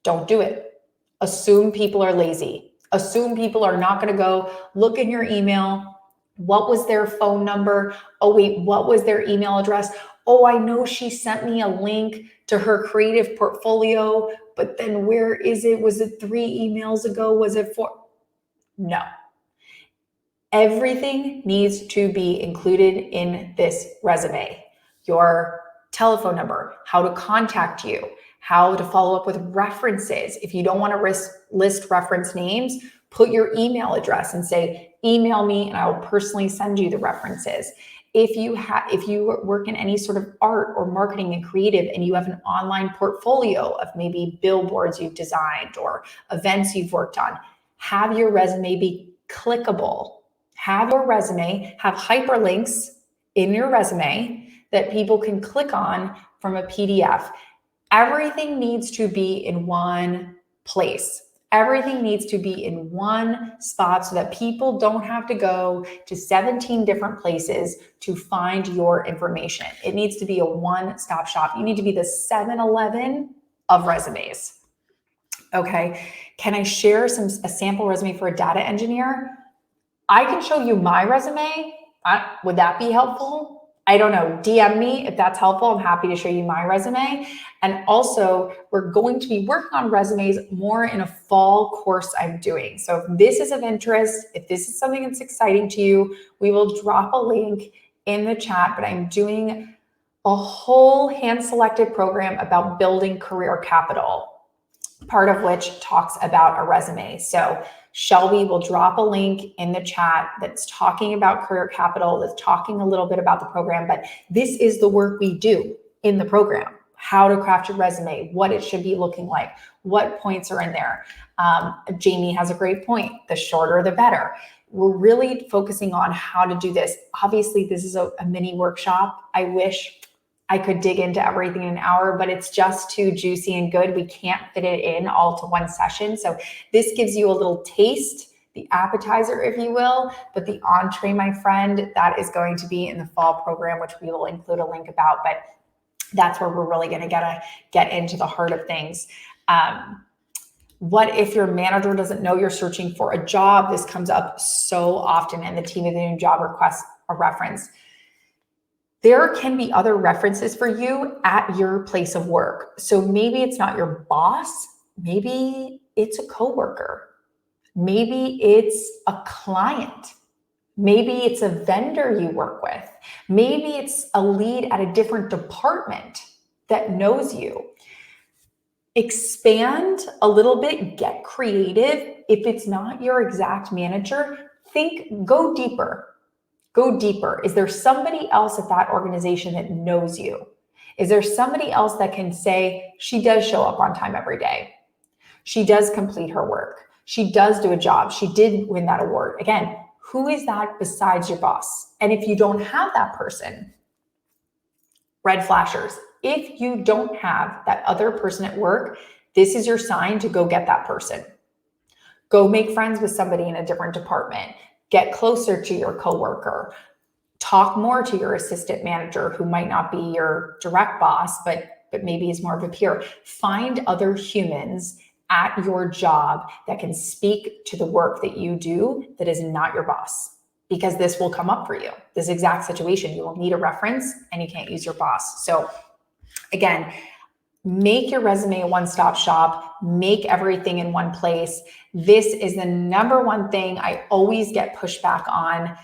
Don't do it. Assume people are lazy. Assume people are not going to go look in your email. What was their phone number? Oh, wait, what was their email address? Oh, I know she sent me a link to her creative portfolio, but then where is it? Was it 3 emails ago? Was it 4? No. Everything needs to be included in this resume. Your telephone number, how to contact you, how to follow up with references. If you don't want to list reference names, put your email address and say, email me and I will personally send you the references. If you work in any sort of art or marketing and creative, and you have an online portfolio of maybe billboards you've designed or events you've worked on, have your resume be clickable. Have your resume have hyperlinks in your resume that people can click on from a PDF. Everything needs to be in one place. Everything needs to be in one spot so that people don't have to go to 17 different places to find your information. It needs to be a one-stop shop. You need to be the 7-Eleven of resumes. Okay, can I share a sample resume for a data engineer? I can show you my resume. Would that be helpful? I don't know. DM me if that's helpful. I'm happy to show you my resume. And also, we're going to be working on resumes more in a fall course I'm doing. So if this is of interest, if this is something that's exciting to you, we will drop a link in the chat. But I'm doing a whole hand-selected program about building career capital, part of which talks about a resume. So Shelby will drop a link in the chat that's talking about career capital, that's talking a little bit about the program, but this is the work we do in the program. How to craft your resume, what it should be looking like, what points are in there. Jamie has a great point. The shorter, the better. We're really focusing on how to do this. Obviously, this is a mini workshop. I wish I could dig into everything in an hour, but it's just too juicy and good. We can't fit it in all to one session. So this gives you a little taste, the appetizer, if you will, but the entree, my friend, that is going to be in the fall program, which we will include a link about, but that's where we're really going to get into the heart of things. What if your manager doesn't know you're searching for a job? This comes up so often, and the team of the new job requests a reference. There can be other references for you at your place of work. So maybe it's not your boss, maybe it's a coworker, maybe it's a client, maybe it's a vendor you work with, maybe it's a lead at a different department that knows you. Expand a little bit, get creative. If it's not your exact manager, go deeper. Go deeper. Is there somebody else at that organization that knows you? Is there somebody else that can say, she does show up on time every day? She does complete her work. She does do a job. She did win that award. Again, who is that besides your boss? And if you don't have that person, red flashers. If you don't have that other person at work, this is your sign to go get that person. Go make friends with somebody in a different department. Get closer to your coworker. Talk more to your assistant manager, who might not be your direct boss, but maybe is more of a peer. Find other humans at your job that can speak to the work that you do that is not your boss, because this will come up for you. This exact situation, you will need a reference and you can't use your boss. So again, make your resume a one-stop shop, make everything in one place. This is the number one thing I always get pushback on.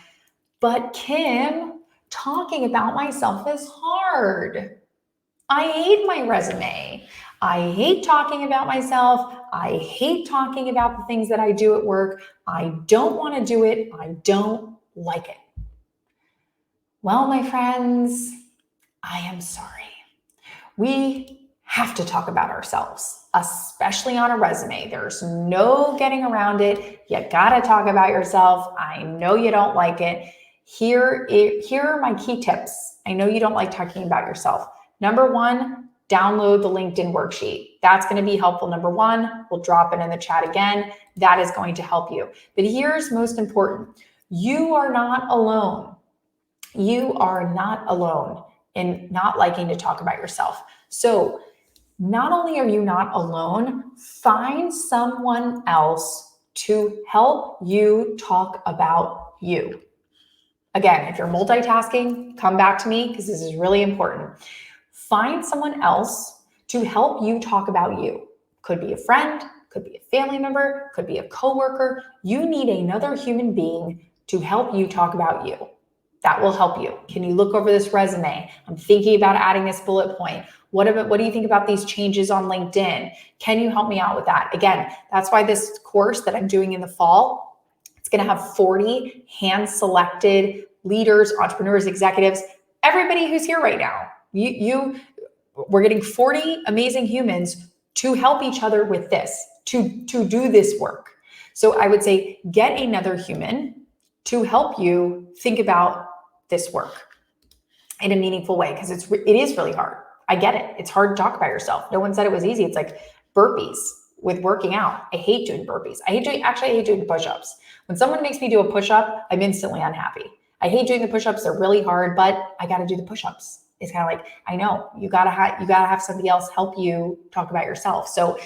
But Kim, talking about myself is hard. I hate my resume. I hate talking about myself. I hate talking about the things that I do at work. I don't want to do it. I don't like it. Well, my friends, I am sorry. We have to talk about ourselves, especially on a resume. There's no getting around it. You got to talk about yourself. I know you don't like it. Here are my key tips. I know you don't like talking about yourself. Number one, download the LinkedIn worksheet. That's going to be helpful. Number one, we'll drop it in the chat again. That is going to help you. But here's most important. You are not alone. You are not alone in not liking to talk about yourself. So not only are you not alone, find someone else to help you talk about you. Again, if you're multitasking, come back to me because this is really important. Find someone else to help you talk about you. Could be a friend, could be a family member, could be a coworker. You need another human being to help you talk about you. That will help you. Can you look over this resume? I'm thinking about adding this bullet point. What do you think about these changes on LinkedIn? Can you help me out with that? Again, that's why this course that I'm doing in the fall, it's going to have 40 hand-selected leaders, entrepreneurs, executives, everybody who's here right now. We're getting 40 amazing humans to help each other with this, to do this work. So I would say get another human to help you think about this work in a meaningful way, because it is really hard. I get it. It's hard to talk about yourself. No one said it was easy. It's like burpees with working out. I hate doing burpees. I hate doing push-ups. When someone makes me do a push-up, I'm instantly unhappy. I hate doing the push-ups. They're really hard, but I got to do the push-ups. It's kind of like, I know you gotta have somebody else help you talk about yourself. So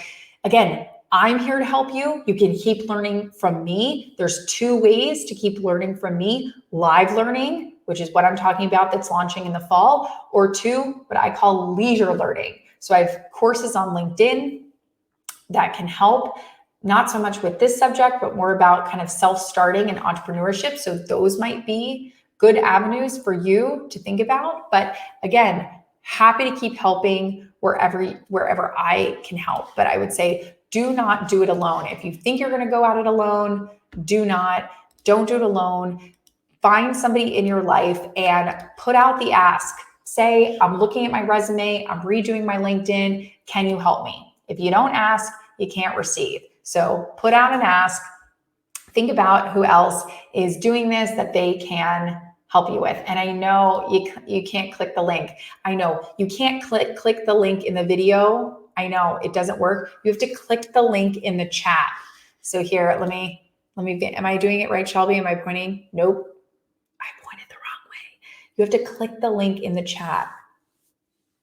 again, I'm here to help you. You can keep learning from me. There's 2 ways to keep learning from me: live learning, which is what I'm talking about, that's launching in the fall, or 2, what I call leisure learning. So I have courses on LinkedIn that can help, not so much with this subject, but more about kind of self-starting and entrepreneurship. So those might be good avenues for you to think about. But again, happy to keep helping wherever I can help. But I would say, do not do it alone. If you think you're going to go at it alone, don't do it alone. Find somebody in your life and put out the ask. Say, I'm looking at my resume, I'm redoing my LinkedIn. Can you help me? If you don't ask, you can't receive. So put out an ask. Think about who else is doing this that they can help you with. And I know you can't click the link. I know you can't click the link in the video. I know it doesn't work. You have to click the link in the chat. So here, let me, am I doing it right, Shelby? Am I pointing? Nope. I pointed the wrong way. You have to click the link in the chat.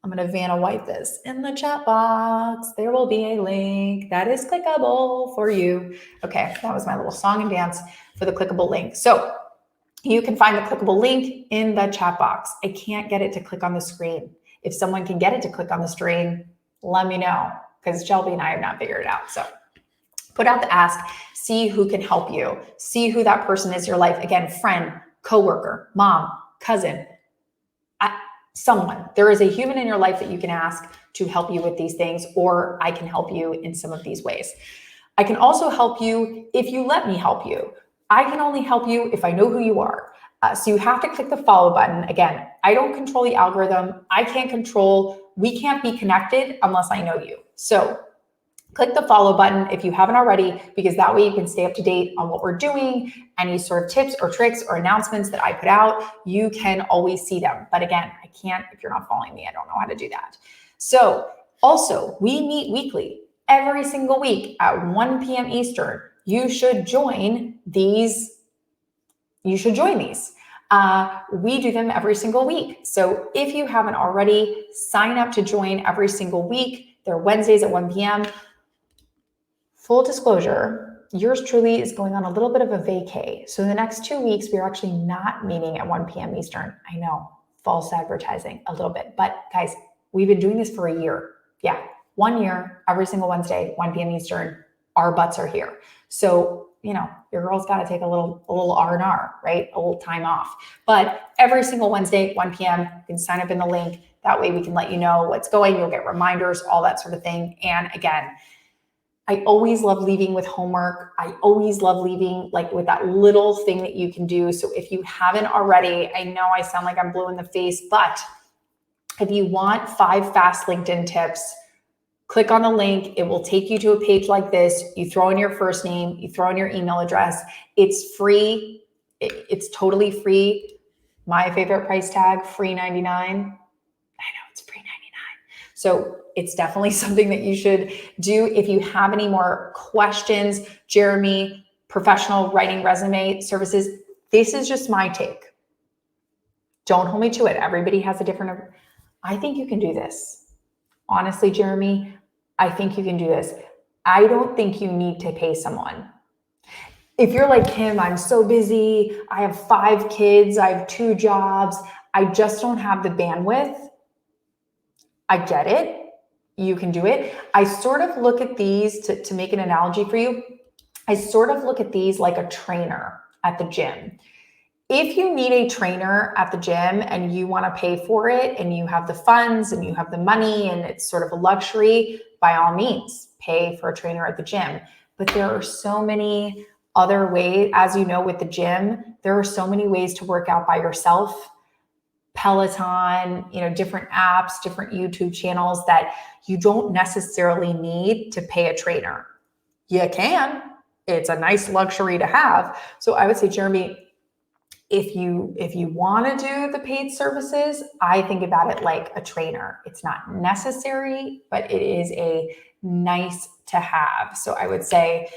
I'm going to Vanna White this in the chat box. There will be a link that is clickable for you. Okay, that was my little song and dance for the clickable link. So you can find the clickable link in the chat box. I can't get it to click on the screen. If someone can get it to click on the screen, let me know, because Shelby and I have not figured it out. So put out the ask, see who can help you, see who that person is in your life. Again, friend, coworker, mom, cousin, someone. There is a human in your life that you can ask to help you with these things, or I can help you in some of these ways. I can also help you if you let me help you. I can only help you if I know who you are. So you have to click the follow button. Again, I don't control the algorithm. We can't be connected unless I know you. So click the follow button if you haven't already, because that way you can stay up to date on what we're doing. Any sort of tips or tricks or announcements that I put out, you can always see them. But again, I can't, if you're not following me, I don't know how to do that. So also, we meet weekly, every single week at 1 p.m. Eastern. You should join these. We do them every single week. So if you haven't already, sign up to join every single week. They're Wednesdays at 1 p.m. Full disclosure, yours truly is going on a little bit of a vacay. So the next 2 weeks, we're actually not meeting at 1 p.m. Eastern. I know, false advertising a little bit. But guys, we've been doing this for a year. Yeah, 1 year, every single Wednesday, 1 p.m. Eastern, our butts are here. So, your girl's got to take a little R&R, right? A little time off. But every single Wednesday, 1 p.m., you can sign up in the link, That way we can let you know what's going. You'll get reminders, all that sort of thing. And again, I always love leaving with homework. I always love leaving like with that little thing that you can do. So if you haven't already, I know I sound like I'm blue in the face, but if you want 5 fast LinkedIn tips, click on the link. It will take you to a page like this. You throw in your first name, you throw in your email address. It's free. It's totally free. My favorite price tag, free 99. I know it's free 99. So it's definitely something that you should do. If you have any more questions, Jeremy, professional writing resume services, this is just my take. Don't hold me to it. Everybody has a different, I think you can do this. Honestly, Jeremy, I think you can do this. I don't think you need to pay someone. If you're like Kim, I'm so busy. I have 5 kids. I have 2 jobs. I just don't have the bandwidth. I get it. You can do it. I sort of look at these to make an analogy for you. I sort of look at these like a trainer at the gym. If you need a trainer at the gym and you want to pay for it and you have the funds and you have the money and it's sort of a luxury, by all means, pay for a trainer at the gym. But there are so many other ways, as you know, with the gym, there are so many ways to work out by yourself. Peloton, different apps, different YouTube channels that you don't necessarily need to pay a trainer. You can. It's a nice luxury to have. So I would say, Jeremy, if you want to do the paid services, I think about it like a trainer. It's not necessary, but it is a nice to have. So I would say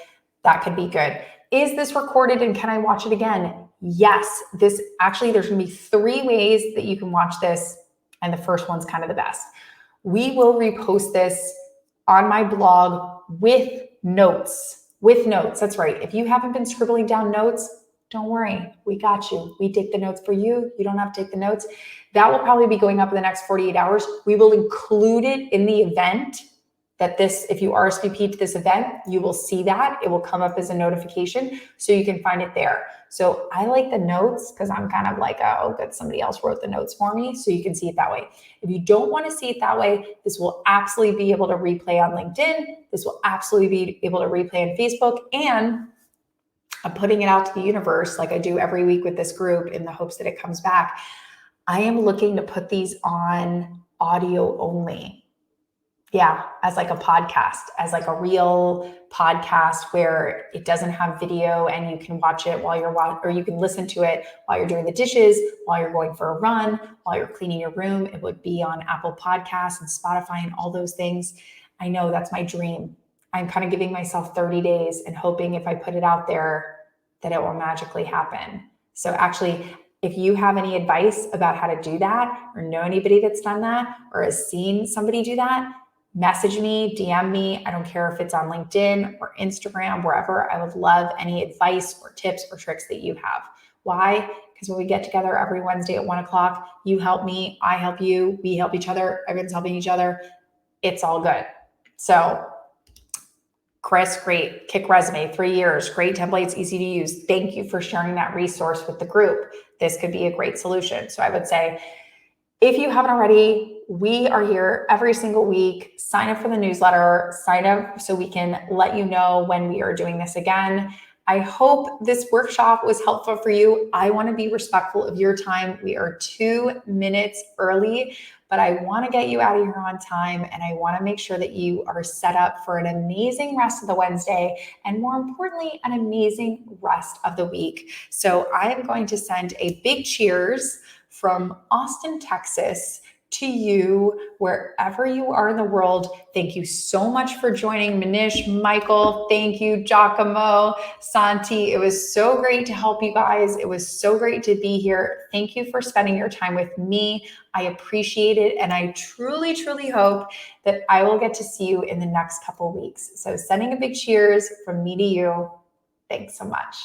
that could be good. Is this recorded and can I watch it again? Yes. There's going to be 3 ways that you can watch this. And the first one's kind of the best. We will repost this on my blog with notes. That's right. If you haven't been scribbling down notes, don't worry. We got you. We take the notes for you. You don't have to take the notes. That will probably be going up in the next 48 hours. We will include it in the event that if you RSVP to this event, you will see that. It will come up as a notification, so you can find it there. So I like the notes because I'm kind of like, oh, good, somebody else wrote the notes for me, so you can see it that way. If you don't want to see it that way, this will absolutely be able to replay on LinkedIn. This will absolutely be able to replay on Facebook, and I'm putting it out to the universe like I do every week with this group in the hopes that it comes back. I am looking to put these on audio only. Yeah, as like a podcast, as like a real podcast where it doesn't have video and you can watch it while or you can listen to it while you're doing the dishes, while you're going for a run, while you're cleaning your room. It would be on Apple Podcasts and Spotify and all those things. I know that's my dream. I'm kind of giving myself 30 days and hoping if I put it out there that it will magically happen. So actually, if you have any advice about how to do that or know anybody that's done that or has seen somebody do that, message me, DM me. I don't care if it's on LinkedIn or Instagram, wherever. I would love any advice or tips or tricks that you have. Why? Because when we get together every Wednesday at 1:00, you help me, I help you, we help each other, everyone's helping each other. It's all good. So Chris, great. Kick Resume, 3 years, great templates, easy to use. Thank you for sharing that resource with the group. This could be a great solution. So I would say, if you haven't already, we are here every single week. Sign up for the newsletter, sign up so we can let you know when we are doing this again. I hope this workshop was helpful for you. I want to be respectful of your time. We are 2 minutes early, but I want to get you out of here on time, and I want to make sure that you are set up for an amazing rest of the Wednesday, and more importantly, an amazing rest of the week. So I am going to send a big cheers from Austin, Texas, to you, wherever you are in the world. Thank you so much for joining. Manish, Michael, thank you. Giacomo, Santi, it was so great to help you guys. It was so great to be here. Thank you for spending your time with me. I appreciate it. And I truly, truly hope that I will get to see you in the next couple of weeks. So sending a big cheers from me to you. Thanks so much.